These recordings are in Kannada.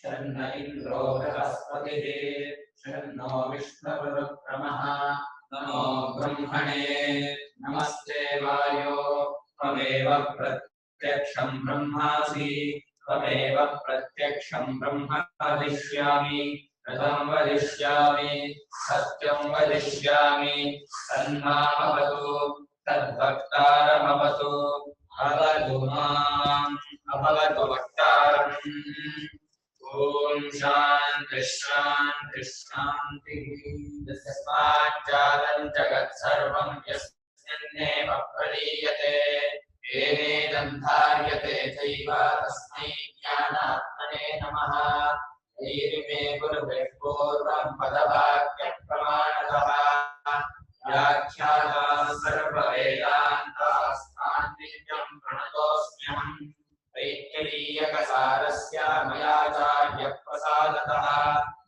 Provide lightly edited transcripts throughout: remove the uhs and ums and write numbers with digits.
शन्न इन्द्रो बृहस्पतिः शन्नो विष्णुरुक्रमः नमो ब्रह्मणे नमस्ते वायो त्वमेव प्रत्यक्षं ब्रह्मासि त्वमेव प्रत्यक्षं ब्रह्म वदिष्यामि रथं वदिष्यामि सत्यं वदिष्यामि तन्मामवतु तद्वक्तारमवतु अवतु माम् अवतु वक्तारम् ॐ शान्ति शान्ति शान्तिः यस्माच्चालं जगत् सर्वं यस्मिन्नेव प्रलीयते येनेदं धार्यते चैव तस्मै ज्ञानात्मने नमः ऐरिमे गुरुभिः पूर्वं पदवाक्यप्रमाणतः व्याख्याताः सर्ववेदान्तास्तान् नित्यं प्रणतोऽस्म्यहम् वैज्ञरीयकसारस्य मयाचार्यप्रसादतः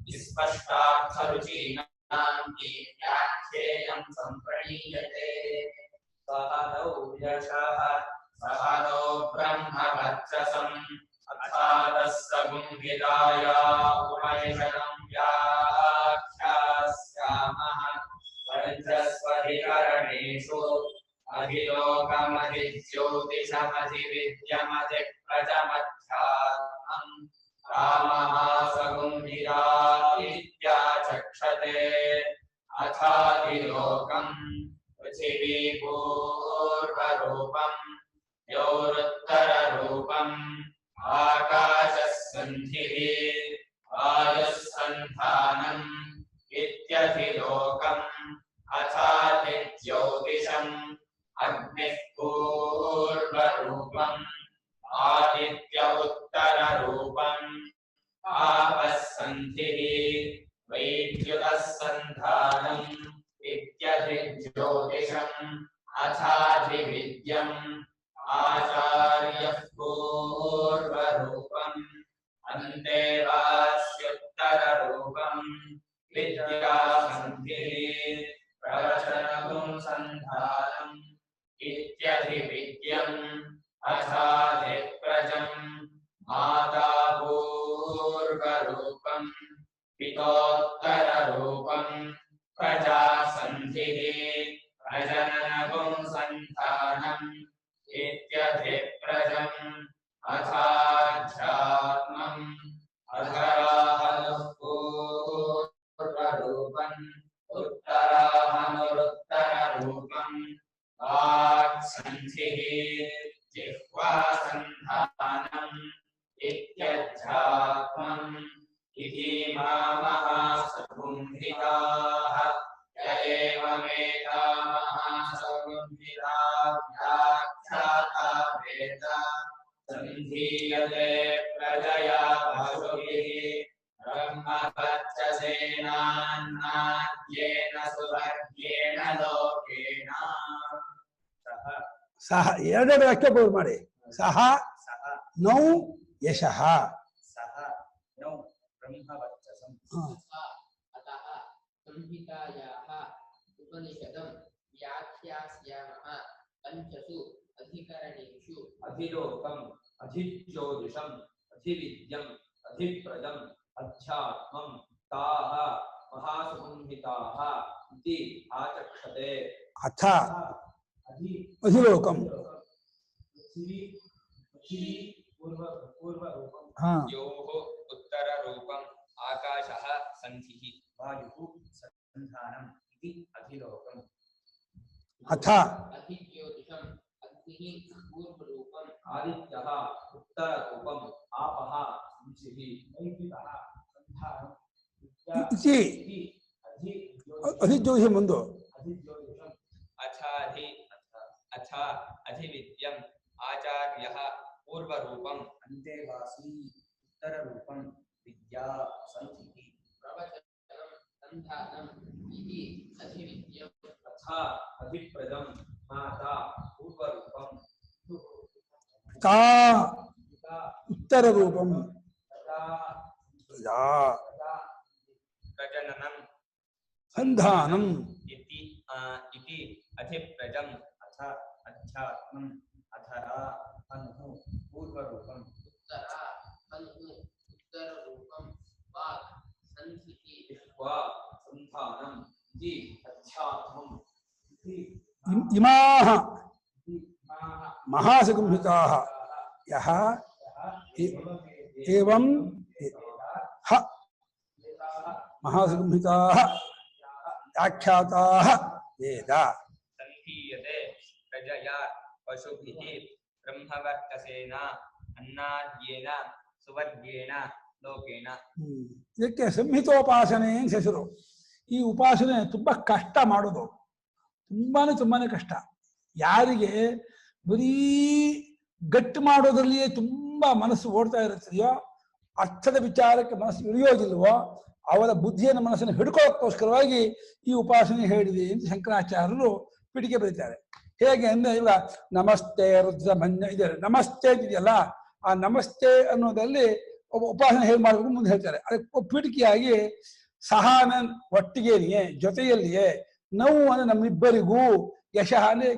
विस्पष्टार्थरुचीनां व्याख्येयं सम्प्रणीयते सहनौ यशः सहनौ ब्रह्मवर्चसम् अथातस्य गुंहिताया उपनिषदं व्याख्यास्यामः पञ्चस्वधिकरणेषु अधिलोकमधिज्योतिषमधिविद्यमधिप्रजमध्यात्मम् रामः सगुंहिता इत्याचक्षते अथाधिलोकम् पृथिवीपूर्वरूपम् योरुत्तररूपम् आकाशस्सन्धिः वायुस्सन्धानम् इत्यधिलोकम् अथाधिज्योतिषम् अग्निः पूर्वरूपम् आदित्य उत्तररूपम् आपः सन्धिः वैद्युतः सन्धानम् इत्यधिज्योतिषम् अथाधिविद्यम् आचार्यः पूर्वरूपम् अन्तेवास्युत्तररूपम् विद्यासन्धिः प्रवचनगुंसन्धानम् इत्यधिविद्यम् अथाधिप्रजम् माता पूर्वरूपम् पितोत्तररूपम् प्रजासन्धिः प्रजननगुंसन्धानम् इत्यधिप्रजम् अथाध्यात्मम् अधराहनुः पूर्वरूपम् उत्तराहनुरुत्तररूपम् वाक्सन्धिः जिह्वासन्धानम् इत्यध्यात्मम् इतीमामः सगुंहिताः य एवमेतामः सगुंहिता व्याख्याता वेद सन्धीयते प्रजया पशुभिः ब्रह्मवर्चसेनान्नाद्येन सुवर्ग्येण लोकेन सह ಎರಡನೇ ವಾಕ್ಯ ಪೂರ್ಣ ಮಾಡಿ ಸಹ ನೌ ಯಶಃ सह नौ ब्रह्मवर्चसम् अतः संहितायाः उपनिषदं व्याख्यास्यामः पञ्चसु अधिकरणेषु अधिलोकम् अधिज्योतिषम् अधिविद्यम् अधिप्रजम् अध्यात्मम् ताः महासुगुंहिताः इति आचक्षते अथ अधिलोकम् हाँ योः उत्तररूपम् आकाशः सन्धिः वायुः सन्धानम् इति अधिलोकम् अथ अधिज्योतिषम् अग्निः पूर्वरूपम् आदित्यः उत्तररूपम् आपः सन्धिः वैद्युतः सन्धानम् इति अधिज्योतिषं ಮುಂದು अधिज्योतिषम् अथ अधिविद्यम् आचार्यः पूर्वरूपम् अन्तेवासी उत्तररूपम् विद्या सन्धिः प्रवचनम् सन्धानम् इति अधिविद्यम् तथा अधिप्रजम् माता पूर्वरूपम् ता उत्तर रूपम या प्रजननम् संधानम् इति अधिप्रजम् अथ अध्यात्मम् अथरा अनु पूर्वरूपम् उत्तरा अनु उत्तररूपम् ಸಂಧಾನಂ ಇತಿ ಅಧ್ಯಾತ್ಮಂ ಇತಿ ಇಮಾಹ ಮಹಾಸಗುಂಹಿತಾಃ ಯಹ ಏವಂ ಹ ಮಹಾಸಗುಂಹಿತಾಃ ವ್ಯಾಖ್ಯಾತಾಃ ವೇದ ಸಂಧೀಯತೆ ಪ್ರಜಯಾ ಪಶುಭಿಃ ಬ್ರಹ್ಮವರ್ತಸೇನ ಅನ್ನಾದ್ಯೇನ ಸುವರ್ಗೇಣ ಲೋಕೇನ. ಇದಕ್ಕೆ ಸಂಹಿತೋಪಾಸನೆ ಅಂತ ಹೆಸರು. ಈ ಉಪಾಸನೆ ತುಂಬಾ ಕಷ್ಟ ಮಾಡೋದು, ತುಂಬಾನೇ ಕಷ್ಟ. ಯಾರಿಗೆ ಬರೀ ಗಟ್ಟಿ ಮಾಡೋದ್ರಲ್ಲಿಯೇ ತುಂಬಾ ಮನಸ್ಸು ಓಡ್ತಾ ಇರುತ್ತದೆಯೋ, ಅರ್ಥದ ವಿಚಾರಕ್ಕೆ ಮನಸ್ಸು ಇಳಿಯೋದಿಲ್ವೋ, ಅವರ ಬುದ್ಧಿಯನ್ನು ಮನಸ್ಸನ್ನು ಹಿಡ್ಕೊಳ್ಳೋಕ್ಕೋಸ್ಕರವಾಗಿ ಈ ಉಪಾಸನೆ ಹೇಳಿದೆ ಅಂತ ಶಂಕರಾಚಾರ್ಯರು ಪೀಠಿಕೆ ಬರೀತಾರೆ. ಹೇಗೆ ಅಂದ್ರೆ ಇವಾಗ ನಮಸ್ತೆ ರುದ್ರ ಮನ್ಯ ಇದೆ, ನಮಸ್ತೆ ಇದೆಯಲ್ಲ, ಆ ನಮಸ್ತೆ ಅನ್ನೋದಲ್ಲಿ ಒಬ್ಬ ಉಪಾಸನೆ ಹೇಗೆ ಮಾಡಬೇಕು ಮುಂದೆ ಹೇಳ್ತಾರೆ. ಅದಕ್ಕೆ ಪೀಠಿಕೆಯಾಗಿ ಸಹನ ಒಟ್ಟಿಗೆಯೇ ಜೊತೆಯಲ್ಲಿಯೇ, ನೋವು ಅಂದ್ರೆ ನಮ್ಮಿಬ್ಬರಿಗೂ, ಯಶಃ ಅಂದ್ರೆ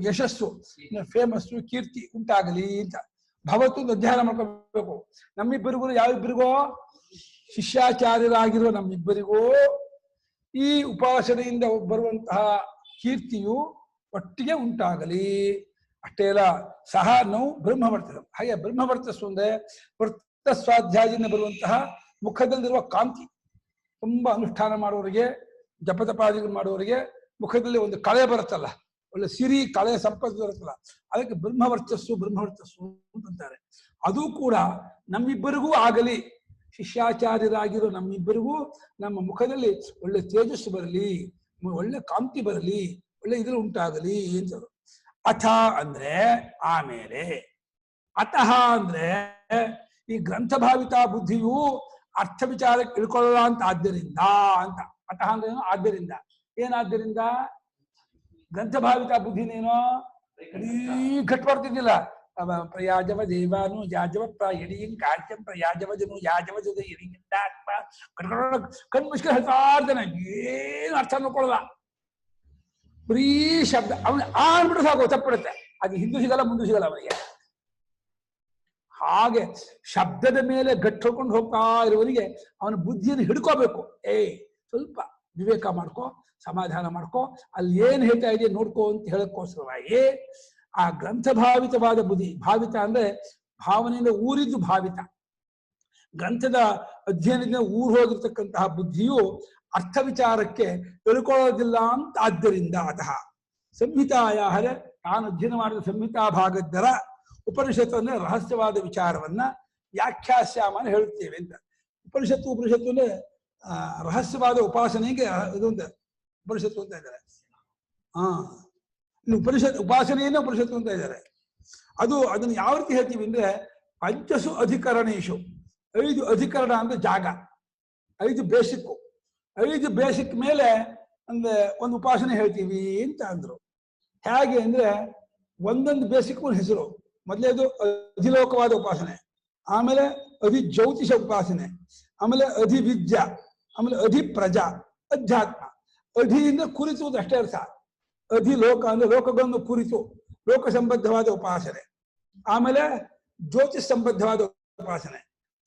ಯಶಸ್ಸು ಫೇಮಸ್ಸು ಕೀರ್ತಿ ಉಂಟಾಗಲಿ ಅಂತ ಭವತ್ತು ಅಧ್ಯಯನ ಮಾಡ್ಕೋಬೇಕು. ನಮ್ಮಿಬ್ಬರಿಗೂ ಯಾವಿಬ್ಬರಿಗೋ ಶಿಷ್ಯಾಚಾರ್ಯರಾಗಿರೋ ನಮ್ಮಿಬ್ಬರಿಗೂ ಈ ಉಪಾಸನೆಯಿಂದ ಬರುವಂತಹ ಕೀರ್ತಿಯು ಒಟ್ಟಿಗೆ ಉಂಟಾಗಲಿ. ಅಷ್ಟೇ ಅಲ್ಲ, ಸಹ ನೋವು ಬ್ರಹ್ಮವರ್ತ, ಹಾಗೆ ಬ್ರಹ್ಮವರ್ತಸ್ಸು ಅಂದ್ರೆ ವೃತ್ತ ಸ್ವಾಧ್ಯಾಯದಿಂದ ಬರುವಂತಹ ಮುಖದಲ್ಲಿರುವ ಕಾಂತಿ. ತುಂಬಾ ಅನುಷ್ಠಾನ ಮಾಡುವವರಿಗೆ, ಜಪತಪಾದಿಗಳು ಮಾಡುವವರಿಗೆ ಮುಖದಲ್ಲಿ ಒಂದು ಕಳೆ ಬರುತ್ತಲ್ಲ, ಒಳ್ಳೆ ಸಿರಿ ಕಳೆ ಸಂಪತ್ತು ಬರುತ್ತಲ್ಲ, ಅದಕ್ಕೆ ಬ್ರಹ್ಮವರ್ತಸ್ಸು ಅಂತಾರೆ. ಅದು ಕೂಡ ನಮ್ಮಿಬ್ಬರಿಗೂ ಆಗಲಿ, ಶಿಷ್ಯಾಚಾರ್ಯರಾಗಿರೋ ನಮ್ಮಿಬ್ಬರಿಗೂ ನಮ್ಮ ಮುಖದಲ್ಲಿ ಒಳ್ಳೆ ತೇಜಸ್ಸು ಬರಲಿ, ಒಳ್ಳೆ ಕಾಂತಿ ಬರಲಿ, ಒಳ್ಳೆ ಇದ್ರಲ್ಲಿ ಉಂಟಾಗಲಿ ಅಂತ. ಅಥ ಅಂದ್ರೆ ಆಮೇಲೆ, ಅತಃ ಅಂದ್ರೆ ಈ ಗ್ರಂಥಭಾವಿತ ಬುದ್ಧಿಯು ಅರ್ಥ ವಿಚಾರಕ್ಕೆ ಇಳ್ಕೊಳ್ಳಲ್ಲ ಅಂತ ಆದ್ದರಿಂದ ಅಂತ. ಅತಃ ಅಂದ್ರೆ ಏನು? ಆದ್ದರಿಂದ. ಏನಾದ್ದರಿಂದ? ಗ್ರಂಥಭಾವಿತ ಬುದ್ಧಿನೇನೋ ಗಟ್ಟಿ ಮಾಡ್ತಿದ್ದಿಲ್ಲ. ಪ್ರಯಾಜವ ದೇವಾನು ಯಾಜವ ಪ್ರಾಯಡಿಯಂ ಕಾರ್ಯಂ ಪ್ರಯಾಜವಜನು ಯಾಜವಜದ ಎಡಿಗಿಂದಾತ್ಮ ಕಣ್ಣು ಮುಚ್ಕೊಂಡು ಹೇಳ್ತಾ ಇರ್ತಾನೆ, ಏನು ಅರ್ಥ ನೋಡ್ಕೊಳ್ಳಲ್ಲ. ಬರೀ ಶಬ್ದ ಅವನು ಆಡ್ಬಿಟ್ಟು ಸಾಕು, ತಪ್ಪಿಡುತ್ತೆ. ಅದು ಹಿಂದೂ ಸಿಗಲ್ಲ ಮುಂದೂ ಸಿಗಲ್ಲ ಅವನಿಗೆ. ಹಾಗೆ ಶಬ್ದದ ಮೇಲೆ ಗಟ್ಟಿಕೊಂಡು ಹೋಗ್ತಾ ಇರುವವನಿಗೆ ಅವನ ಬುದ್ಧಿಯನ್ನು ಹಿಡ್ಕೋಬೇಕು. ಸ್ವಲ್ಪ ವಿವೇಕ ಮಾಡ್ಕೋ, ಸಮಾಧಾನ ಮಾಡ್ಕೋ, ಅಲ್ಲಿ ಏನ್ ಹೇಳ್ತಾ ಇದೆಯಾ ನೋಡ್ಕೋ ಅಂತ ಹೇಳಕ್ಕೋಸ್ಕರವಾಗಿ ಆ ಗ್ರಂಥಭಾವಿತವಾದ ಬುದ್ಧಿ, ಭಾವಿತ ಅಂದ್ರೆ ಭಾವನೆಯಿಂದ ಊರಿದ್ದು ಭಾವಿತ, ಗ್ರಂಥದ ಅಧ್ಯಯನದಿಂದ ಊರು ಹೋಗಿರ್ತಕ್ಕಂತಹ ಬುದ್ಧಿಯು ಅರ್ಥ ವಿಚಾರಕ್ಕೆ ತಿಳ್ಕೊಳ್ಳೋದಿಲ್ಲ ಅಂತ. ಆದ್ದರಿಂದ ಅತಃ ಸಂಹಿತಾಯ ತಾನು ಅಧ್ಯಯನ ಮಾಡಿದ ಸಂಹಿತಾ ಭಾಗದ್ದರ ಉಪನಿಷತ್ತನ್ನ ರಹಸ್ಯವಾದ ವಿಚಾರವನ್ನ ವ್ಯಾಖ್ಯಾಸ್ಯಾಮ ಹೇಳುತ್ತೇವೆ ಅಂತ. ಉಪನಿಷತ್ತು ಅಂದ್ರೆ ರಹಸ್ಯವಾದ ಉಪಾಸನೆಗೆ ಇದು ಅಂತ ಉಪನಿಷತ್ತು ಅಂತ ಇದ್ದಾರೆ. ಉಪನಿಷತ್ ಉಪಾಸನೆಯನ್ನೇ ಉಪನಿಷತ್ತು ಅಂತ ಇದ್ದಾರೆ. ಅದನ್ನು ಯಾವ ರೀತಿ ಹೇಳ್ತೀವಿ ಅಂದ್ರೆ, ಪಂಚಸು ಅಧಿಕರಣೇಶು, 5 ಅಧಿಕರಣ ಅಂದ್ರೆ ಜಾಗ, 5 ಬೇಸಿಕ್ಕು, 5 ಬೇಸಿಕ್ ಮೇಲೆ ಅಂದ್ರೆ ಒಂದು ಉಪಾಸನೆ ಹೇಳ್ತೀವಿ ಅಂತ ಅಂದ್ರು. ಹೇಗೆ ಅಂದ್ರೆ ಒಂದೊಂದು ಬೇಸಿಕ್ ಹೆಸರು. ಮೊದಲೇದು ಅಧಿಲೋಕವಾದ ಉಪಾಸನೆ, ಆಮೇಲೆ ಅಧಿಜ್ಯೋತಿಷ ಉಪಾಸನೆ, ಆಮೇಲೆ ಅಧಿವಿದ್ಯಾ, ಆಮೇಲೆ ಅಧಿಪ್ರಜಾ, ಅಧ್ಯಾತ್ಮ. ಅಧಿಯಿಂದ ಕುರಿಸುವುದು ಅಷ್ಟೇ ಅರ್ಥ. ಅಧಿಲೋಕ ಅಂದ್ರೆ ಲೋಕಗಳನ್ನು ಕುರಿತು ಲೋಕ ಸಂಬದ್ಧವಾದ ಉಪಾಸನೆ, ಆಮೇಲೆ ಜ್ಯೋತಿಷ್ ಸಂಬದ್ಧವಾದ ಉಪಾಸನೆ.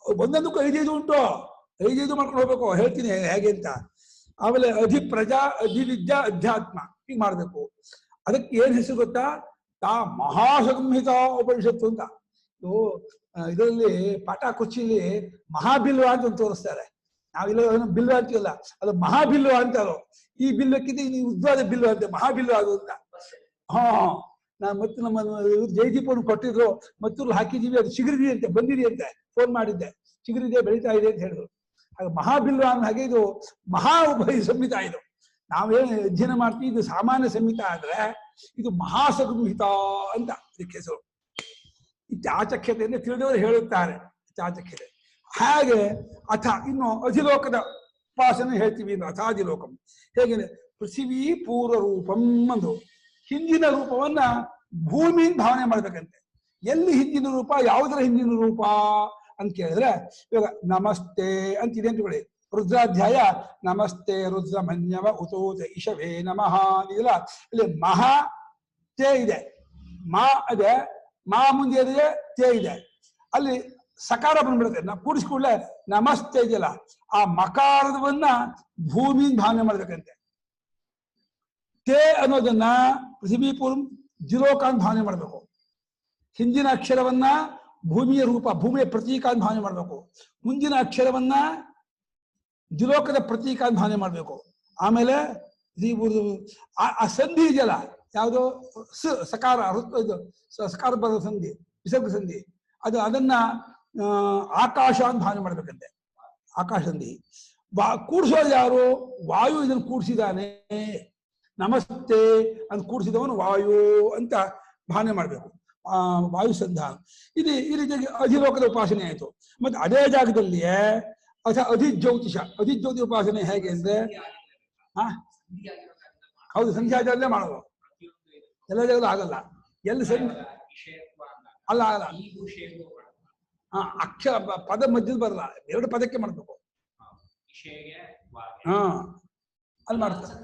ಒಂದೊಂದಕ್ಕೂ 5 ಉಂಟು, 5 ಮಾಡ್ಕೊಂಡು ಹೋಗ್ಬೇಕು. ಹೇಳ್ತೀನಿ ಹೇಗೆ ಅಂತ. ಆಮೇಲೆ ಅಧಿಪ್ರಜಾ, ಅಧಿವಿದ್ಯಾ, ಅಧ್ಯಾತ್ಮ ಹೀಗೆ ಮಾಡ್ಬೇಕು. ಅದಕ್ಕೆ ಏನ್ ಹೆಸರು ಗೊತ್ತಾ? ತಾ ಮಹಾಸಂಹಿತ ಉಪನಿಷತ್ತು ಅಂತ. ಇದರಲ್ಲಿ ಪಾಠ ಕುರ್ಚಿಲಿ ಮಹಾಬಿಲ್ವ ಅಂತ ತೋರಿಸ್ತಾರೆ. ನಾವಿಲ್ಲ ಬಿಲ್ವ ಅಂತೀವಲ್ಲ, ಅದು ಮಹಾಬಿಲ್ವ ಅಂತಾರೋ. ಈ ಬಿಲ್ವಕ್ಕಿಂತ ನೀವು ಉದ್ದವಾದ ಬಿಲ್ವ ಅಂತೆ, ಮಹಾಬಿಲ್ವ ಅದು ಅಂತ. ನಾನು ಮತ್ತೆ ನಮ್ಮ ಜಯದೀಪವನ್ನು ಕೊಟ್ಟಿದ್ರು, ಮತ್ತೂರು ಹಾಕಿದೀವಿ, ಅದು ಚಿಗುರಿದೆ ಅಂತೆ, ಬಂದಿದೆ ಅಂತೆ, ಫೋನ್ ಮಾಡಿದ್ದೆ, ಚಿಗುರಿದೆ ಬೆಳೀತಾ ಇದೆ ಅಂತ ಹೇಳಿದ್ರು. ಹಾಗೆ ಮಹಾಬಿಲ್ವ ಅನ್ನೋ ಹಾಗೆ ಇದು ಮಹಾ ಸಂಹಿತ. ಇದು ನಾವೇನು ಅಧ್ಯಯನ ಮಾಡ್ತೀವಿ, ಇದು ಸಾಮಾನ್ಯ ಸಂಹಿತ ಆದ್ರೆ ಇದು ಮಹಾಸಂಹಿತ ಅಂತ ಇದಕ್ಕೆ ಹೆಸರು. ಇತ್ಯಾಚಕ್ಯತೆಯನ್ನು ತಿಳಿದವರು ಹೇಳುತ್ತಾರೆ, ಇತ್ಯಾಚಕ್ಯತೆ. ಹಾಗೆ ಅಥ ಇನ್ನು ಅಧಿಲೋಕದ ಉಪಾಸನೆ ಹೇಳ್ತೀವಿ. ಇನ್ನು ಅಥಾಧಿಲೋಕಂ ಹೇಗೆ? ಪೃಥ್ವಿ ಪೂರ್ವ ರೂಪಂ ಅಂದು ಹಿಂದಿನ ರೂಪವನ್ನ ಭೂಮಿಯಿಂದ ಭಾವನೆ ಮಾಡ್ಬೇಕಂತೆ. ಎಲ್ಲಿ ಹಿಂದಿನ ರೂಪ, ಯಾವುದರ ಹಿಂದಿನ ರೂಪ ಅಂತ ಕೇಳಿದ್ರೆ, ಇವಾಗ ನಮಸ್ತೆ ಅಂತಿದೆ ಅಂತ ಹೇಳಿ, ರುದ್ರಾಧ್ಯಾಯ ನಮಸ್ತೆ ರುದ್ರ ಮನ್ಯವ ಉತೋತ ಇಶವೇ ನಮಃ ಇದೆಲ್ಲ. ಇಲ್ಲಿ ಮಹಾ ತೇ ಇದೆ, ಮಾ ಅದೇ, ಮಾ ಮುಂದೆ ಇದೆ, ತೇ ಇದೆ. ಅಲ್ಲಿ ಸಕಾರ ಬಂದ್ಬಿಡುತ್ತೆ. ನಾವು ಕೂಡಿಸ್ಕೊಳ್ಳೆ ನಮಸ್ತೆ ಇದೆಯಲ್ಲ, ಆ ಮಕಾರದವನ್ನ ಭೂಮಿಯಿಂದ ಭಾವನೆ ಮಾಡ್ಬೇಕಂತೆ. ತೇ ಅನ್ನೋದನ್ನ ಪೃಥ್ವಿ ಪೂರ್ವ ದ್ವಿಲೋಕ ಅಂತ ಭಾವನೆ ಮಾಡಬೇಕು. ಹಿಂದಿನ ಅಕ್ಷರವನ್ನ ಭೂಮಿಯ ರೂಪ, ಭೂಮಿಯ ಪ್ರತೀಕ ಅಂತ ಭಾವನೆ ಮಾಡಬೇಕು. ಮುಂದಿನ ಅಕ್ಷರವನ್ನ ದ್ವಿಲೋಕದ ಪ್ರತೀಕ ಅಂತ ಭಾವನೆ ಮಾಡಬೇಕು. ಆಮೇಲೆ ಆ ಸಂಧಿ ಇದೆಯಲ್ಲ, ಯಾವುದೋ ಸಕಾರ ಇದು ಸಕಾರ ಬರೋ ಸಂಧಿ, ವಿಸರ್ಗ ಸಂಧಿ, ಅದನ್ನ ಆಕಾಶ ಅಂತ ಭಾವನೆ ಮಾಡ್ಬೇಕಂತೆ. ಆಕಾಶ ಸಂಧಿ ಕೂಡಿಸೋದು ಯಾರು? ವಾಯು ಇದನ್ನು ಕೂಡಿಸಿದಾನೆ. ನಮಸ್ತೆ ಅಂತ ಕೂಡಿಸಿದವನು ವಾಯು ಅಂತ ಭಾವನೆ ಮಾಡಬೇಕು. ವಾಯು ಸಂಧಾನ ಇದು ಈ ರೀತಿಯಾಗಿ ಅಧಿಲೋಕದ ಉಪಾಸನೆ ಆಯಿತು. ಮತ್ತೆ ಅದೇ ಜಾಗದಲ್ಲಿಯೇ ಅಧಿಜ್ಯೋತಿಷ, ಅಧಿಜ್ಯೋತಿ ಉಪಾಸನೆ ಹೇಗೆ ಅಂದ್ರೆ ಹೌದು, ಸಂಖ್ಯಾಚಾರಲ್ಲೇ ಮಾಡೋದು. ಎಲ್ಲ ಜಾಗದಲ್ಲೂ ಆಗಲ್ಲ. ಎಲ್ಲಿ ಅಲ್ಲ ಆಗಲ್ಲ. ಅಕ್ಷರ ಪದ ಮಧ್ಯದ ಬರಲ್ಲ, ಎರಡು ಪದಕ್ಕೆ ಮಾಡ್ಬೇಕು. ಅಲ್ಲಿ ಮಾಡ್ತಾರೆ.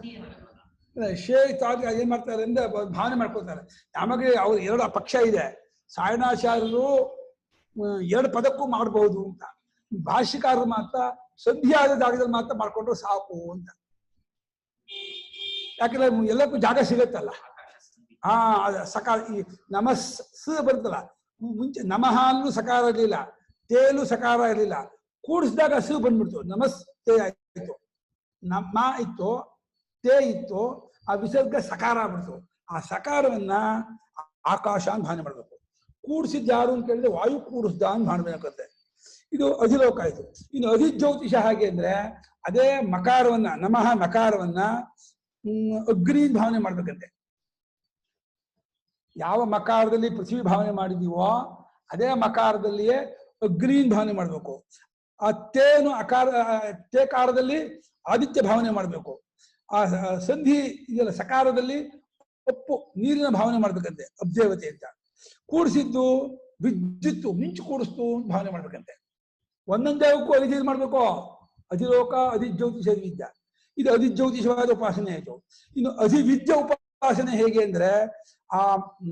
ಏನ್ ಮಾಡ್ತಾರೆ ಅಂದ್ರೆ ಭಾವನೆ ಮಾಡ್ಕೊತಾರೆ. ನಮಗೆ ಅವ್ರು ಎರಡು ಪಕ್ಷ ಇದೆ. ಸಾಯಣಾಚಾರ್ಯರು ಎರಡು ಪದಕ್ಕೂ ಮಾಡಬಹುದು ಅಂತ, ಭಾಷ್ಯಕಾರರು ಮಾತ್ರ ಸಂಧಿಯಾದ ಜಾಗದಲ್ಲಿ ಮಾತ್ರ ಮಾಡ್ಕೊಂಡ್ರೆ ಸಾಕು ಅಂತ. ಯಾಕಂದ್ರೆ ಎಲ್ಲಕ್ಕೂ ಜಾಗ ಸಿಗತ್ತಲ್ಲ. ಸಕಾರ ಈ ನಮಸ್ ಬರ್ತಲ್ಲ, ಮುಂಚೆ ನಮಃ ಅಲ್ಲೂ ಸಕಾರ ಇರಲಿಲ್ಲ, ತೇಲು ಸಕಾರ ಇರಲಿಲ್ಲ. ಕೂಡಿಸಿದಾಗ ಬಂದ್ಬಿಡ್ತು, ನಮಸ್ತೆ ಆಯ್ತು. ನಮ್ಮ ಇತ್ತು, ತೇ ಇತ್ತು, ಆ ವಿಸರ್ಗ ಸಕಾರ ಆಗ್ಬಿಡ್ತು. ಆ ಸಕಾರವನ್ನ ಆಕಾಶ ಅಂತ ಭಾವನೆ ಮಾಡ್ಬೇಕು. ಕೂಡಿಸಿದ್ ಯಾರು ಅಂತ ಕೇಳಿದ್ರೆ ವಾಯು ಕೂಡಿಸ್ದ ಅಂತ ಮಾಡ್ಬೇಕಾಗತ್ತೆ. ಇದು ಅಧಿಲೋಕ ಆಯ್ತು. ಇನ್ನು ಅಧಿಜ್ಯೋತಿಷ ಹಾಗೆ ಅಂದ್ರೆ ಅದೇ ಮಕಾರವನ್ನ, ನಮಃ ಮಕಾರವನ್ನ ಅಗ್ನಿ ಭಾವನೆ ಮಾಡ್ಬೇಕಂತೆ. ಯಾವ ಮಕಾರದಲ್ಲಿ ಪೃಥ್ವಿ ಭಾವನೆ ಮಾಡಿದೀವೋ ಅದೇ ಮಕಾರದಲ್ಲಿಯೇ ಅಗ್ನಿ ಭಾವನೆ ಮಾಡ್ಬೇಕು. ಆ ತೇನು ತೇಕಾರದಲ್ಲಿ ಆದಿತ್ಯ ಭಾವನೆ ಮಾಡ್ಬೇಕು. ಆ ಸಂಧಿ ಇದೆಲ್ಲ ಸಕಾರದಲ್ಲಿ ಒಪ್ಪು ನೀರಿನ ಭಾವನೆ ಮಾಡ್ಬೇಕಂತೆ, ಅಬ್ದೇವತೆ ಅಂತ. ಕೂಡಿಸಿದ್ದು ವಿದ್ಯುತ್ತು, ಮಿಂಚು ಕೂಡಿಸ್ತು ಅಂತ ಭಾವನೆ ಮಾಡ್ಬೇಕಂತೆ. ಒಂದೊಂದು ಜಾಗಕ್ಕೂ ಅಧಿಜ್ಯೋತಿ ಮಾಡ್ಬೇಕು. ಅಧಿಲೋಕ, ಅಧಿಜ್ಯೋತಿಷ, ವಿದ್ಯಾ. ಇದು ಅಧಿಜ್ಯೋತಿಷವಾದ ಉಪಾಸನೆ ಆಯ್ತು. ಇನ್ನು ಅಧಿವಿದ್ಯ ಉಪಾಸನೆ ಹೇಗೆ ಅಂದ್ರೆ ಆ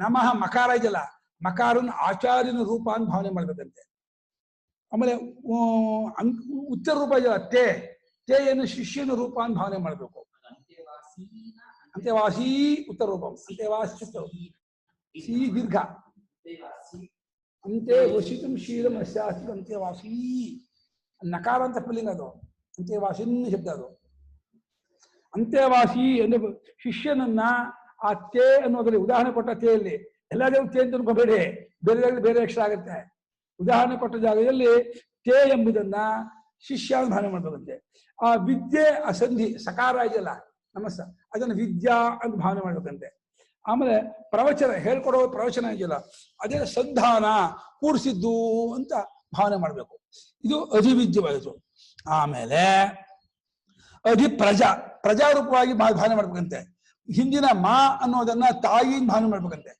ನಮಃ ಮಕಾರ ಇದೆಯಲ್ಲ, ಮಕಾರನ ಆಚಾರ್ಯನ ರೂಪ ಅಂತ ಭಾವನೆ ಮಾಡ್ಬೇಕಂತೆ. ಆಮೇಲೆ ಉತ್ತರ ರೂಪ ಇದೆಯಲ್ಲ, ತೇಯನ್ನು ಶಿಷ್ಯನ ರೂಪ ಅಂತ ಭಾವನೆ ಮಾಡ್ಬೇಕು. ಅಂತ್ಯವಾಸಿ ಉತ್ತರ ರೂಪ, ಅಂತ್ಯವಾಸಿ ಸಿ ದೀರ್ಘ, ಅಂತ್ಯ ವಶಿತಂ ಶೀಲಂ ಅಸ್ಯಾಸ್ತಿ ಅಂತ್ಯವಾಸಿ. ನಕಾರ ಅಂತ ಸ್ಪೆಲ್ಲಿಂಗ್ ಅದು, ಅಂತ್ಯವಾಸಿನ್ ಶಬ್ದ ಅದು. ಅಂತ್ಯವಾಸಿ ಅಂದ್ರೆ ಶಿಷ್ಯನನ್ನ ಆ ತೇ ಅನ್ನೋದ್ರಲ್ಲಿ ಉದಾಹರಣೆ ಕೊಟ್ಟ ತೇಯಲ್ಲಿ ಎಲ್ಲ ಜಾಗ ತೇ ಅಂತ ಅನ್ಕೋಬೇಡಿ, ಬೇರೆ ಜಾಗದಲ್ಲಿ ಬೇರೆ ಅಕ್ಷರ ಆಗುತ್ತೆ. ಉದಾಹರಣೆ ಕೊಟ್ಟ ಜಾಗದಲ್ಲಿ ತೇ ಎಂಬುದನ್ನ ಶಿಷ್ಯ ಅಂತ ಭಾವನೆ ಮಾಡ್ಬೇಕಂತೆ. ಆ ವಿದ್ಯೆ, ಆ ಸಂಧಿ ಸಕಾರ ಇದೆಯಲ್ಲ ನಮಸ್ತ, ಅದನ್ನು ವಿದ್ಯಾ ಅಂತ ಭಾವನೆ ಮಾಡ್ಬೇಕಂತೆ. ಆಮೇಲೆ ಪ್ರವಚನ ಹೇಳ್ಕೊಡೋ ಪ್ರವಚನ ಇದೆಯಲ್ಲ ಅದೇ ಸಂಧಾನ, ಕೂಡಿಸಿದ್ದು ಅಂತ ಭಾವನೆ ಮಾಡ್ಬೇಕು. ಇದು ಅಧಿವಿದ್ಯವಾಯಿತು. ಆಮೇಲೆ ಪ್ರಜಾರೂಪವಾಗಿ ಭಾವನೆ ಮಾಡ್ಬೇಕಂತೆ. ಹಿಂದಿನ ಮಾ ಅನ್ನೋದನ್ನ ತಾಯಿಯಿಂದ ಭಾವನೆ ಮಾಡ್ಬೇಕಂತೆ,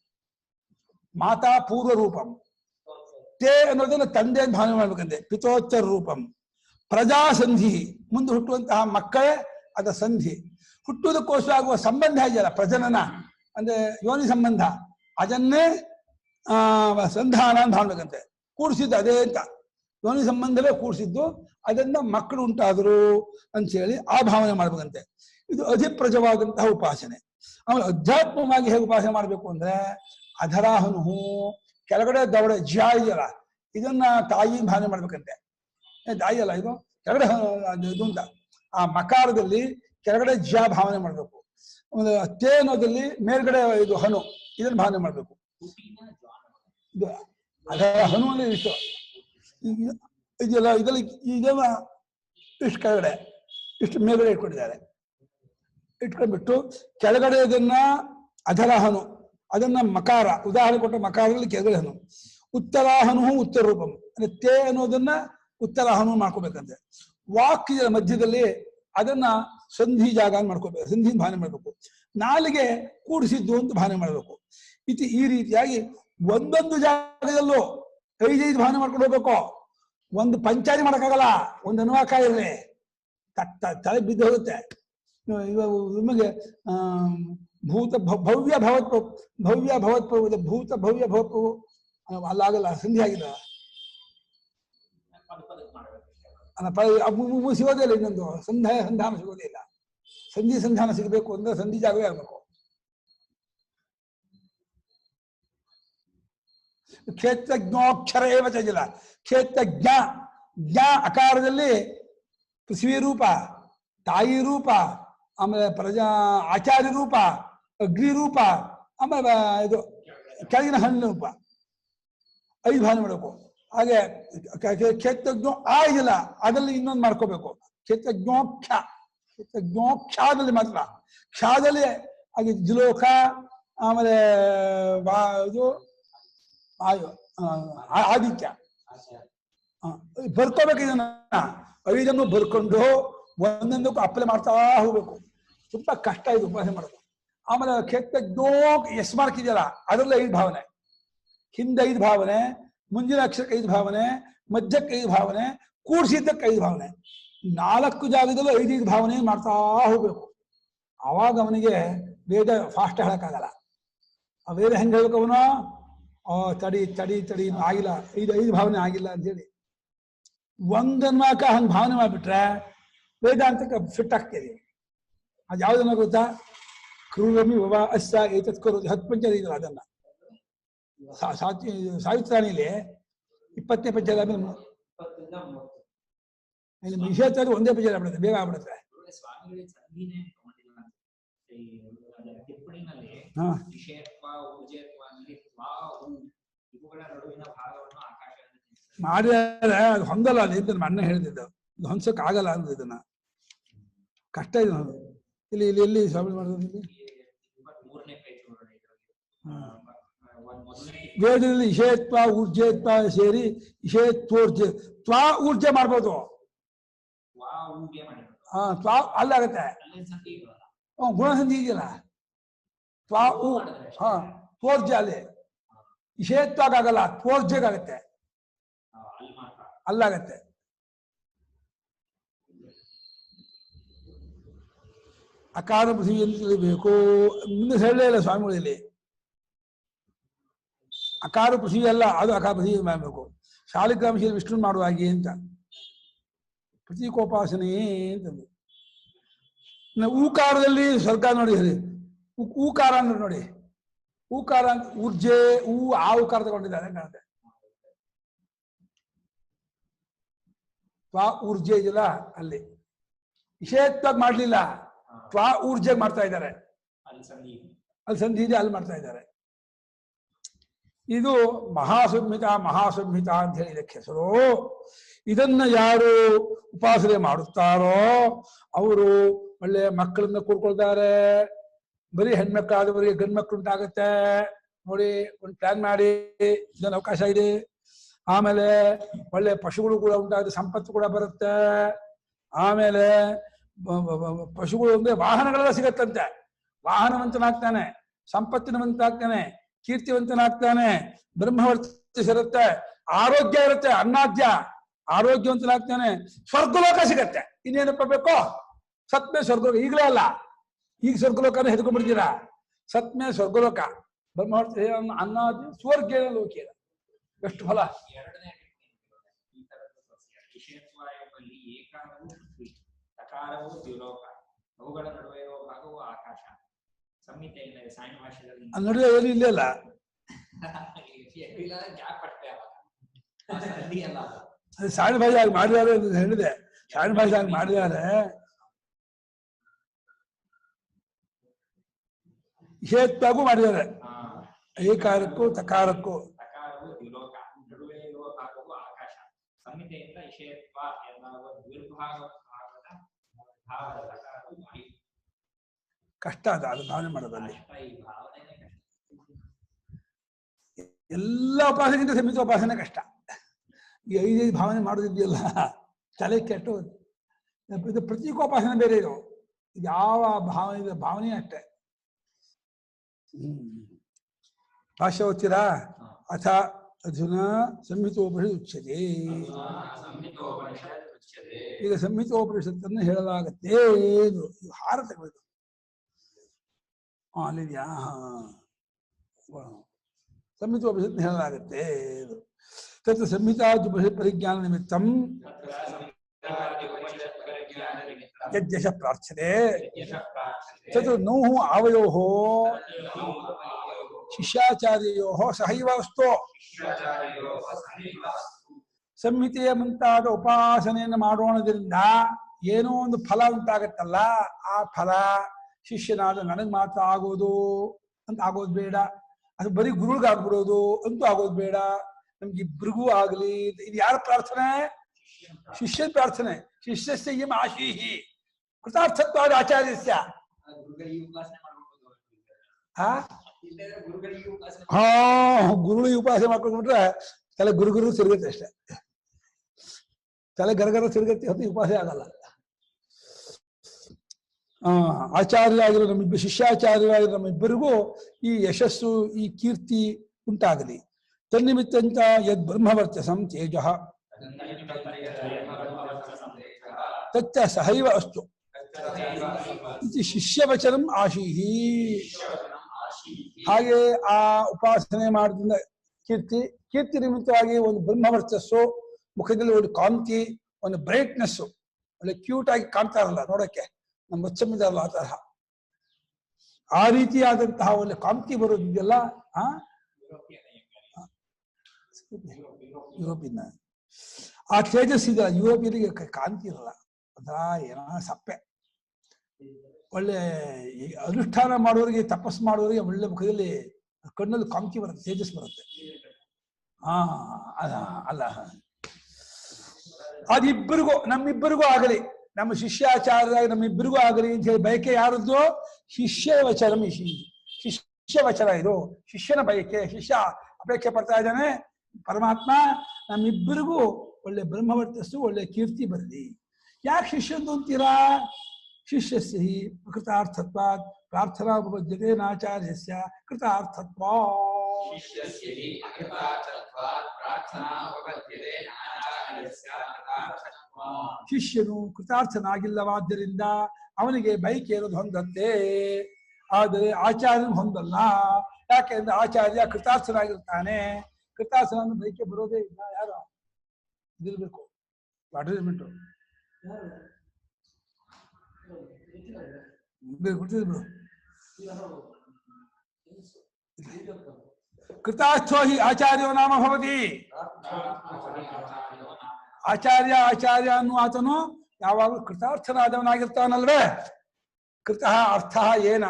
ಮಾತಾ ಪೂರ್ವ ರೂಪಂ. ತೇ ಅನ್ನೋದನ್ನ ತಂದೆ ಅಂತ ಭಾವನೆ ಮಾಡ್ಬೇಕಂತೆ, ಪಿತೋತ್ತರ ರೂಪಂ. ಪ್ರಜಾ ಸಂಧಿ, ಮುಂದೆ ಹುಟ್ಟುವಂತಹ ಮಕ್ಕಳೇ ಅದ ಸಂಧಿ. ಹುಟ್ಟುವುದಕ್ಕೋಸ್ಕರ ಆಗುವ ಸಂಬಂಧ ಇದೆಯಲ್ಲ ಪ್ರಜನನ ಅಂದ್ರೆ ಯೋನಿ ಸಂಬಂಧ, ಅದನ್ನೇ ಸಂಧಾನ ಅಂತ ಮಾಡ್ಬೇಕಂತೆ. ಕೂಡಿಸಿದ್ದು ಅದೇ ಅಂತ, ಯೋನಿ ಸಂಬಂಧವೇ ಕೂಡಿಸಿದ್ದು, ಅದನ್ನ ಮಕ್ಕಳು ಉಂಟಾದರು ಅಂತ ಹೇಳಿ ಆ ಭಾವನೆ ಮಾಡ್ಬೇಕಂತೆ. ಇದು ಅಧಿಪ್ರಜವಾದಂತಹ ಉಪಾಸನೆ. ಆಮೇಲೆ ಅಧ್ಯಾತ್ಮವಾಗಿ ಹೇಗೆ ಉಪಾಸನೆ ಮಾಡ್ಬೇಕು ಅಂದ್ರೆ ಅಧರಾಹನು, ಕೆಳಗಡೆ ದವಡ ಜ್ಯಾ ಇದೆಯಲ್ಲ ಇದನ್ನ ತಾಯಿ ಭಾವನೆ ಮಾಡ್ಬೇಕಂತೆ. ತಾಯಿ ಅಲ್ಲ ಇದು, ಕೆಳಗಡೆ ಇದು ಅಂತ ಆ ಮಕಾರದಲ್ಲಿ ಕೆಳಗಡೆ ಜ್ಯಾ ಭಾವನೆ ಮಾಡ್ಬೇಕು. ಆಮೇಲೆ ತೇ ಅನ್ನೋದಲ್ಲಿ ಮೇಲ್ಗಡೆ ಇದು ಹನು, ಇದನ್ನ ಭಾವನೆ ಮಾಡ್ಬೇಕು. ಇದು ಅದರ ಹನು ಅಂದ್ರೆ ಇಷ್ಟು ಇದೆಲ್ಲ, ಇದರಲ್ಲಿ ಇದೆಲ್ಲ ಇಷ್ಟು ಕೆಳಗಡೆ ಇಷ್ಟು ಮೇಲ್ಗಡೆ ಇಟ್ಕೊಂಡಿದ್ದಾರೆ. ಇಟ್ಕೊಂಡ್ಬಿಟ್ಟು ಕೆಳಗಡೆ ಇದನ್ನ ಅಧರಹನು, ಅದನ್ನ ಮಕಾರ, ಉದಾಹರಣೆ ಕೊಟ್ಟ ಮಕಾರದಲ್ಲಿ ಕೆಳಗಡೆ ಹನು. ಉತ್ತರಾಹನು ಉತ್ತರ ರೂಪಂ ಅಂದ್ರೆ ತೇ ಅನ್ನೋದನ್ನ ಉತ್ತರಾಹನು ಮಾಡ್ಕೋಬೇಕಂತೆ. ವಾಕ್ಯದ ಮಧ್ಯದಲ್ಲಿ ಅದನ್ನ ಸಂಧಿ ಜಾಗ ಅಂತ ಮಾಡ್ಕೋಬೇಕು, ಸಂಧಿ ಭಾವನೆ ಮಾಡ್ಬೇಕು. ನಾಲಿಗೆ ಕೂಡಿಸಿದ್ದು ಅಂತ ಭಾವನೆ ಮಾಡ್ಬೇಕು. ಈ ರೀತಿಯಾಗಿ ಒಂದೊಂದು ಜಾಗದಲ್ಲೂ 5 ಭಾವನೆ ಮಾಡ್ಕೊಂಡು ಹೋಗ್ಬೇಕು. ಒಂದು ಪಂಚಾರಿ ಮಾಡೋಕ್ಕಾಗಲ್ಲ, ಒಂದು ಅನುವಾಕ ಇರಲಿ ತಲೆ ಬಿದ್ದು ಹೋಗುತ್ತೆ. ನಿಮಗೆ ಭೂತ ಭವ್ಯ ಭವತ್ ಭೂತ ಭವ್ಯ ಭವತ್ ಅಲ್ಲಾಗಲ್ಲ, ಸಂಧಿ ಆಗಿಲ್ಲ. ಅಲ್ಲ ಸಿಗೋದೇ ಇಲ್ಲ. ಇನ್ನೊಂದು ಸಂಧಾನ ಸಿಗೋದೇ ಇಲ್ಲ. ಸಂಧಾನ ಸಿಗಬೇಕು ಅಂದ್ರೆ ಸಂಧಿ ಜಾಗವೇ ಆಗಬೇಕು. ಕ್ಷೇತ್ರಜ್ಞೋಕ್ಷರ ಏವ ಚಜಿಲ್ಲ. ಕ್ಷೇತ್ರಜ್ಞ ಅಕಾರದಲ್ಲಿ ಪೃಥ್ವಿ ರೂಪ, ತಾಯಿ ರೂಪ, ಆಮೇಲೆ ಆಚಾರ್ಯ ರೂಪ, ಅಗ್ನಿ ರೂಪ, ಆಮೇಲೆ ಇದು ಕೆಳಗಿನ ಹಣ್ಣಿನ ರೂಪ, 5 ಭಾಗ ಮಾಡಬೇಕು. ಹಾಗೆ ಕ್ಷೇತ್ರಜ್ಞೋ ಆಗಿಲ್ಲ, ಅದರಲ್ಲಿ ಇನ್ನೊಂದು ಮಾಡ್ಕೋಬೇಕು. ಕ್ಷೇತ್ರಜ್ಞೋಕ್ಷಾದಲ್ಲಿ ಮಾತ್ರ. ಕ್ಷಾದಲ್ಲಿ ಹಾಗೆ ಜಿಲೋಕ, ಆಮೇಲೆ ಇದು ಆದಿತ್ಯ ಬರ್ಕೋಬೇಕು. ಇದನ್ನ 5 ಬರ್ಕೊಂಡು ಒಂದೊಂದಕ್ಕೂ ಅಪ್ಲೈ ಮಾಡ್ತಾ ಹೋಗ್ಬೇಕು. ತುಂಬಾ ಕಷ್ಟ ಇದು ಉಪಾಸನೆ ಮಾಡೋದು. ಆಮೇಲೆ ಕ್ಷೇತ್ರಜ್ಞೋ ಎಸ್ ಮಾರ್ಕ್ ಇದೆಯಲ್ಲ, ಅದರಲ್ಲಿ 5 ಭಾವನೆ, ಹಿಂದೆ 5 ಭಾವನೆ, ಮುಂದಿನ ಅಕ್ಷರಕ್ಕೆ 5 ಭಾವನೆ, ಮಧ್ಯಕ್ಕೆ 5 ಭಾವನೆ, ಕೂಡಿಸಿದ್ದಕ್ಕೆ 5 ಭಾವನೆ, 4 ಜಾಗದಲ್ಲೂ 5 ಭಾವನೆ ಮಾಡ್ತಾ ಹೋಗ್ಬೇಕು. ಆವಾಗ ಅವನಿಗೆ ವೇದ ಫಾಸ್ಟ್ ಹೇಳಕ್ಕಾಗಲ್ಲ. ಆ ವೇದ ಹೆಂಗೆ ಹೇಳ್ಬೇಕು ಅವನು? ತಡಿ ಆಗಿಲ್ಲ, 5 ಭಾವನೆ ಆಗಿಲ್ಲ ಅಂತೇಳಿ ಒಂದನ್ಮಾಕ ಹಂಗೆ ಭಾವನೆ ಮಾಡಿಬಿಟ್ರೆ ವೇದಾಂತಕ್ಕೆ ಫಿಟ್ ಆಗ್ತೇವೆ. ಅದು ಯಾವುದನ್ನ ಗೊತ್ತಾ? ಕ್ರೂರಮಿ ವವಾ ಅಸ್ಸ ಏತತ್ ಕರೋತಿ 10 ಪಂಚ ಇದಲ್ಲ, ಅದನ್ನ ಸಾವಿತ್ರಾಣಿಲಿ 20ನೇ ಪಂಚಾಯತ್ ಆದ್ಮೇಲೆ ನಿಷೇಧ ಒಂದೇ ಪಂಚಾಯತ್ ಆಗ್ಬಿಡುತ್ತೆ, ಬೇಗ ಆಗ್ಬಿಡುತ್ತೆ. ಮಾಡಿದ್ರೆ ಅದು ಹೊಂದಲ್ಲ. ಅದು ಅಣ್ಣ ಹೇಳ್ತಿದ್ದ, ಇದು ಹೊಂದಸಕ್ ಆಗಲ್ಲ ಅಂದ್ರೆ ಇದನ್ನ ಕಷ್ಟ ಇದೆ. ಇಲ್ಲಿ ಎಲ್ಲಿ ಸ್ವಾಮಿ ಮಾಡೋದು? ವೇದದಲ್ಲಿ ಇಷೇತ್ವ ಊರ್ಜೇತ್ವ ಸೇರಿ ಇಷೇತ್ವೋರ್ಜೆ ತ್ವಾ ಊರ್ಜೆ ಮಾಡ್ಬೋದು. ತ್ವಾ ಅಲ್ಲಾಗತ್ತೆ. ಗುಣಸಂಧಿ ಇದೆಯಲ್ಲ, ತ್ವಾ ತ್ವೋರ್ಜೆ ಅಲ್ಲಿ ಇಷೇತ್ವಾಗಲ್ಲ, ತ್ವೋರ್ಜೆಗಾಗತ್ತೆ, ಅಲ್ಲಾಗತ್ತೆ. ಅಕಾರ ಪೃಥ್ವಿ ಎಂದು ತಿಳಿಬೇಕು. ಮುಂದೆ ಹೇಳಲೇ ಇಲ್ಲ ಸ್ವಾಮಿಗಳಲ್ಲಿ. ಅಕಾರ ಪೃಥ್ವಿ ಅಲ್ಲ, ಅದು ಅಕಾರ ಪೃಥ್ವಿ ಮಾಡಬೇಕು. ಶಾಲಿಗ್ರಾಮಶೀಲ ವಿಷ್ಣು ಮಾಡುವ ಹಾಗೆ ಅಂತ ಪ್ರತೀಕೋಪಾಸನೆ ಅಂತಂದು. ಊಕಾರದಲ್ಲಿ ಸ್ವರ್ಗ ನೋಡಿ, ಊಕಾರ ಅಂದ್ರೆ ನೋಡಿ, ಊಕಾರ ಅಂತ ಊರ್ಜೆ ಆ ಊಕಾರ ತಗೊಂಡಿದ್ದಾರೆ ಕಾಣುತ್ತೆ. ತ್ವಾ ಊರ್ಜೆ ಇದೆಯಲ್ಲ ಅಲ್ಲಿ ವಿಷಯತ್ವಾಗಿ ಮಾಡ್ಲಿಲ್ಲ, ತ್ವಾ ಊರ್ಜೆ ಮಾಡ್ತಾ ಇದ್ದಾರೆ. ಅಲ್ಲಿ ಸಂಧಿ ಇದೆ, ಅಲ್ಲಿ ಮಾಡ್ತಾ ಇದ್ದಾರೆ. ಇದು ಮಹಾಸಂಹಿತ ಅಂತ ಹೇಳಿ ಇದಕ್ಕೆ ಹೆಸರು. ಇದನ್ನ ಯಾರು ಉಪಾಸನೆ ಮಾಡುತ್ತಾರೋ ಅವರು ಒಳ್ಳೆ ಮಕ್ಕಳನ್ನ ಕೂಡ್ಕೊಳ್ತಾರೆ. ಬರೀ ಹೆಣ್ಮಕ್ಳಾದವರಿಗೆ ಗಂಡು ಮಕ್ಕಳು ಉಂಟಾಗತ್ತೆ ನೋಡಿ. ಒಂದು ಪ್ಲಾನ್ ಮಾಡಿ, ಇದೊಂದು ಅವಕಾಶ ಇದೆ. ಆಮೇಲೆ ಒಳ್ಳೆ ಪಶುಗಳು ಕೂಡ ಉಂಟಾಗುತ್ತೆ, ಸಂಪತ್ತು ಕೂಡ ಬರುತ್ತೆ. ಆಮೇಲೆ ಪಶುಗಳು ಅಂದ್ರೆ ವಾಹನಗಳೆಲ್ಲ ಸಿಗತ್ತಂತೆ. ವಾಹನವಂತನಾಗ್ತಾನೆ, ಸಂಪತ್ತಿನವಂತಾಗ್ತಾನೆ, ಕೀರ್ತಿವಂತನಾಗ್ತಾನೆ, ಬ್ರಹ್ಮವರ್ತಿಸಿರುತ್ತೆ, ಆರೋಗ್ಯ ಇರುತ್ತೆ, ಅನ್ನಾದ್ಯ ಆರೋಗ್ಯವಂತನಾಗ್ತಾನೆ, ಸ್ವರ್ಗಲೋಕ ಸಿಗತ್ತೆ. ಇನ್ನೇನಪ್ಪ ಬೇಕೋ? ಸತ್ಮೇ ಸ್ವರ್ಗಲೋಕ. ಈಗಲೇ ಅಲ್ಲ, ಈಗ ಸ್ವರ್ಗಲೋಕನ ಹೆದ್ಕೊಂಡ್ಬಿಡ್ತೀರಾ. ಸತ್ಮೇ ಸ್ವರ್ಗಲೋಕ, ಬ್ರಹ್ಮವರ್ತಿ ಅನ್ನಾದ್ಯ ಸ್ವರ್ಗೇನ ಲೋಕೇನ. ಎಷ್ಟು ಫಲ! ಅವುಗಳ ನಡುವೆ ಇರುವ ಭಾಗವು ಆಕಾಶ. ಸಂಹಿತೆ ಇಲ್ಲ, ಸಾಯಂ ಭಾಷೆಯಲ್ಲಿ ನಡುವೆ ಏನು ಇಲ್ಲ ಅಲ್ಲ. ಸಾಯಂ ಭಾಷೆ ಆಗಿ ಮಾಡಿದ್ದಾರೆ ಅಂತ ಹೇಳಿದೆ. ಸಾಯಂ ಭಾಷೆ ಆಗಿ ಮಾಡಿದ್ದಾರೆ. ವಿಷಯತ್ವಾಗೂ ಮಾಡಿದ್ದಾರೆ, ಏಕಾರಕ್ಕೂ ತಕಾರಕ್ಕೂ. ನಡುವೆ ಇರುವ ಭಾಗವು ಆಕಾಶ. ಸಂಹಿತೆಯಿಂದ ವಿಷಯತ್ವ ಎನ್ನುವ ದ್ವಿರ್ಭಾಗ ಭಾವದ ಕಷ್ಟ ಅದು ಭಾವನೆ ಮಾಡೋದಲ್ಲಿ. ಎಲ್ಲ ಉಪಾಸನೆಗಿಂತ ಸಂಹಿತ ಉಪಾಸನೆ ಕಷ್ಟ. ಈ 5 ಭಾವನೆ ಮಾಡೋದಿದೆಯಲ್ಲ, ತಲೆ ಕೆಟ್ಟು. ಇದು ಪ್ರತೀಕೋಪಾಸನೆ ಬೇರೆ. ಇದು ಯಾವ ಭಾವನೆ ಇದೆ, ಭಾವನೆ ಅಷ್ಟೇ. ಭಾಷ್ಯ ಓದ್ತೀರಾ? ಅಥ ಅಧುನಾ ಸಂಹಿತೋಪನಿಷತ್ ಉಚ್ಯತೆ. ಈಗ ಸಂಹಿತೋಪನಿಷತ್ತನ್ನು ಹೇಳಲಾಗತ್ತೆ. ಹಾರ ತಗೊಳ್ಳಿ. ಅಲ್ಲಿದ್ಯಾ? ಸಂಹಿತೋಪನಿಷತ್ ಹೇಳಲಾಗತ್ತೆ. ತತ್ ಸಂಹಿತಾ ಪರಿಜ್ಞಾನ ನಿಮಿತ್ತಂ ಯಜ್ಞಶ ಪ್ರಾರ್ಥನೆ ತದು ನೋಹು ಅವಯೋಃ ಶಿಷ್ಯಾಚಾರ್ಯಯೋಃ ಸಹೈವ ಅಸ್ತು. ಸಂಹಿತೆಯ ಮುಂತಾದ ಉಪಾಸನೆಯನ್ನು ಮಾಡೋಣದಿಂದ ಏನೋ ಒಂದು ಫಲ ಉಂಟಾಗತ್ತಲ್ಲ, ಆ ಫಲ ಶಿಷ್ಯನಾದ ನನಗೆ ಮಾತ್ರ ಆಗೋದು ಅಂತ ಆಗೋದು ಬೇಡ, ಅದು ಬರೀ ಗುರುಗಳಿಗಾಗ್ಬಿಡೋದು ಅಂತೂ ಆಗೋದು ಬೇಡ, ನಮ್ಗಿಬ್ರಿಗೂ ಆಗ್ಲಿ. ಇದು ಯಾರ ಪ್ರಾರ್ಥನೆ? ಶಿಷ್ಯನ ಪ್ರಾರ್ಥನೆ. ಶಿಷ್ಯಸ್ಯ ಇಯಂ ಆಶೀಹಿ ಕೃತಾರ್ಥತ್ವಾದ ಆಚಾರ್ಯಸ್ಯ. ಗುರುಗಳಿಗೆ ಉಪಾಸನೆ ಮಾಡ್ಕೊಂಡ್ಬಿಟ್ರೆ ತಲೆ ಗುರುಗುರು ತಿರುಗತ್ತೆ ಅಷ್ಟೇ, ತಲೆ ಗರಗರ ತಿರುಗತ್ತೆ ಹೊತ್ತು ಉಪಾಸನೆ ಆಗಲ್ಲ. ಆಚಾರ್ಯ ಆಗಿರೋ ನಮ್ಮಿಬ್ಬರು, ಶಿಷ್ಯಾಚಾರ್ಯರಾಗಿರೋ ನಮ್ಮಿಬ್ಬರಿಗೂ ಈ ಯಶಸ್ಸು, ಈ ಕೀರ್ತಿ ಉಂಟಾಗಲಿ. ತನ್ನಿಮಿತ್ತಂತ ಯದ್ ಬ್ರಹ್ಮವರ್ಚಸಂ ತೇಜ ತಚ್ಚ ಸಹೈವ ಅಸ್ತು ಇದು ಶಿಷ್ಯವಚನಂ ಆಶೀಹಿ. ಹಾಗೆ ಆ ಉಪಾಸನೆ ಮಾಡೋದ್ರಿಂದ ಕೀರ್ತಿ ನಿಮಿತ್ತವಾಗಿ ಒಂದು ಬ್ರಹ್ಮವರ್ಚಸ್ಸು, ಮುಖದಲ್ಲಿ ಒಂದು ಕಾಂತಿ, ಒಂದು ಬ್ರೈಟ್ನೆಸ್ಸು, ಒಳ್ಳೆ ಕ್ಯೂಟ್ ಆಗಿ ಕಾಣ್ತಾರಲ್ಲ ನೋಡಕ್ಕೆ, ನಮ್ಮ ಮುಚ್ಚಮ್ಮಿದಾರಲ್ಲ ಆ ತರಹ, ಆ ರೀತಿಯಾದಂತಹ ಒಂದು ಕಾಂತಿ ಬರೋದಿದೆಯಲ್ಲ, ಯುರೋಪಿಯನ್ ಆ ತೇಜಸ್ ಇದೆ. ಯುರೋಪಿಯನ್ಗೆ ಕಾಂತಿ ಇರಲ್ಲ, ಅದಾ ಏನೋ ಸಪ್ಪೆ. ಒಳ್ಳೆ ಅನುಷ್ಠಾನ ಮಾಡೋರಿಗೆ, ತಪಸ್ಸು ಮಾಡೋರಿಗೆ ಒಳ್ಳೆ ಮುಖದಲ್ಲಿ ಕಣ್ಣಲ್ಲಿ ಕಾಂತಿ ಬರುತ್ತೆ, ತೇಜಸ್ ಬರುತ್ತೆ. ಅಲ್ಲ, ಅದಿಬ್ಬರಿಗೂ ನಮ್ಮಿಬ್ಬರಿಗೂ ಆಗಲಿ, ನಮ್ಮ ಶಿಷ್ಯಾಚಾರ್ಯ ನಮ್ಮಿಬ್ಬರಿಗೂ ಆಗಲಿ ಅಂತ ಹೇಳಿ ಬಯಕೆ ಯಾರದ್ದು? ಶಿಷ್ಯ ವಚನ. ಶಿಷ್ಯ ವಚನ ಇದು, ಶಿಷ್ಯನ ಬಯಕೆ. ಶಿಷ್ಯ ಅಪೇಕ್ಷೆ ಪಡ್ತಾ ಇದ್ದಾನೆ, ಪರಮಾತ್ಮ ನಮ್ಮಿಬ್ಬರಿಗೂ ಒಳ್ಳೆ ಬ್ರಹ್ಮವರ್ಚಸ್ಸು, ಒಳ್ಳೆ ಕೀರ್ತಿ ಬರಲಿ. ಯಾಕೆ ಶಿಷ್ಯಂದು ಅಂತೀರಾ? ಶಿಷ್ಯಸ್ಯ ಹಿ ಕೃತಾರ್ಥತ್ವಾತ್ ಪ್ರಾರ್ಥನಾ ಉಪಪದ್ಯತೆ ನಾಚಾರ್ಯಸ್ಯ ಕೃತಾರ್ಥತ್ವಾ. ಶಿಷ್ಯನು ಕೃತಾರ್ಥನಾಗಿಲ್ಲವಾದ್ದರಿಂದ ಅವನಿಗೆ ಬೈಕೆ ಇರೋದು ಹೊಂದಂತೆ, ಆದರೆ ಆಚಾರ್ಯನು ಹೊಂದಲ್ಲ. ಯಾಕೆಂದ್ರೆ ಆಚಾರ್ಯ ಕೃತಾರ್ಥನಾಗಿರ್ತಾನೆ. ಕೃತಾರ್ಥನ ಬೈಕೆ ಬರೋದೇ ಇಲ್ಲ. ಯಾರು ಇದಿರ್ಬೇಕು ಅಡ್ವರ್ಟೈಸ್ಮೆಂಟು ಬಿಡು. ಕೃತಾರ್ಥೋ ಹಿ ಆಚಾರ್ಯೋ ನಾಮ ಭವತಿ. ಆಚಾರ್ಯ ಅನ್ನುವ ಆತನು ಯಾವಾಗಲೂ ಕೃತಾರ್ಥನಾದವನಾಗಿರ್ತಾನಲ್ವೇ. ಕೃತಃ ಅರ್ಥ ಏನ,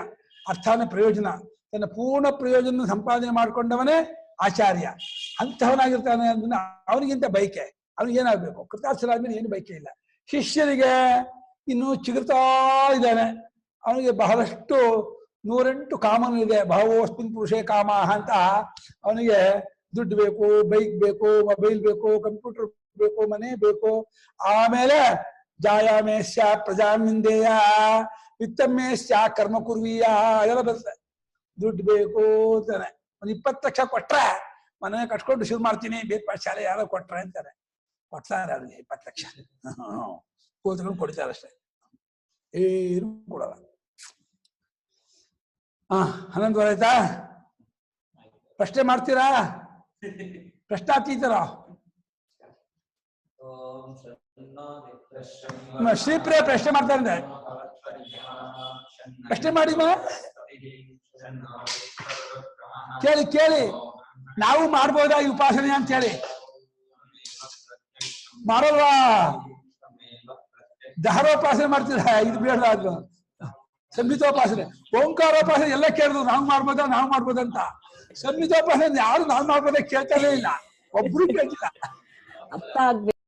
ಅರ್ಥನ ಪ್ರಯೋಜನ, ತನ್ನ ಪೂರ್ಣ ಪ್ರಯೋಜನ ಸಂಪಾದನೆ ಮಾಡಿಕೊಂಡವನೇ ಆಚಾರ್ಯ. ಅಂತಹವನಾಗಿರ್ತಾನೆ ಅಂದ್ರೆ ಅವನಿಗಿಂತ ಬೈಕೆ, ಅವನಿಗೇನಾಗಬೇಕು? ಕೃತಾರ್ಥನಾದ್ಮೇಲೆ ಏನು ಬೈಕೆ ಇಲ್ಲ. ಶಿಷ್ಯನಿಗೆ ಇನ್ನು ಚಿಗುರ್ತಾ ಇದ್ದಾನೆ, ಅವನಿಗೆ ಬಹಳಷ್ಟು 108 ಕಾಮನಿದೆ. ಬಹವೋಸ್ಮಿನ್ ಪುರುಷೇ ಕಾಮ ಅಂತ. ಅವನಿಗೆ ದುಡ್ಡು ಬೇಕು, ಬೈಕ್ ಬೇಕು, ಮೊಬೈಲ್ ಬೇಕು, ಕಂಪ್ಯೂಟರ್ ಬೇಕು, ಮನೆ ಬೇಕು. ಆಮೇಲೆ ಜಾಯಾಮೇಶ್ಯ ಪ್ರಜಾಮಿಂದೇಯ ವಿತ್ತಮ್ಮೇಶ್ಯ ಕರ್ಮ ಕುರ್ವೀಯ ಅದೆಲ್ಲ ಬರುತ್ತೆ. ದುಡ್ಡು ಬೇಕು ಅಂತಾನೆ. ಒಂದು 20 ಲಕ್ಷ ಕೊಟ್ರೆ ಮನೆ ಕಟ್ಕೊಂಡು ಶುರು ಮಾಡ್ತೀನಿ, ಬೇಕು ಶಾಲೆ ಯಾರೋ ಕೊಟ್ರೆ ಅಂತಾರೆ. ಕೊಡ್ತಾರೆ ಅವ್ರಿಗೆ 20 ಲಕ್ಷ ಕೂತ್ಕೊಂಡು ಕೊಡ್ತಾರೆ ಅಷ್ಟೇ, ಏನು ಕೊಡಲ್ಲ. ಹನ್ನೊಂದುವರೆ ಆಯ್ತಾ? ಪ್ರಶ್ನೆ ಮಾಡ್ತೀರಾ? ಪ್ರಶ್ನಾತೀತರ ಶ್ರೀಪ್ರಿಯ ಪ್ರಶ್ನೆ ಮಾಡ್ತಾರೆ. ಪ್ರಶ್ನೆ ಮಾಡಿ ಕೇಳಿ. ನಾವು ಮಾಡ್ಬೋದಾ ಈ ಉಪಾಸನೆ ಅಂತ ಹೇಳಿ? ಮಾಡಲ್ವಾ? ದಹರೋಪಾಸನೆ ಮಾಡ್ತೀರ, ಇದು ಬೇಡ. ಅದು ಸಂಹಿತೋಪಾಸನೆ, ಓಂಕಾರೋಪಾಸನೆ ಎಲ್ಲ ಕೇಳಿದ್ರು ನಾವು ಮಾಡ್ಬೋದಂತ. ಸಂಹಿತೋಪಾಸನೆ ಯಾರು ನಾವು ಮಾಡ್ಬೋದ ಕೇಳ್ತಾರೇ ಇಲ್ಲ, ಒಬ್ರು ಕೇಳ್ತಿಲ್ಲ.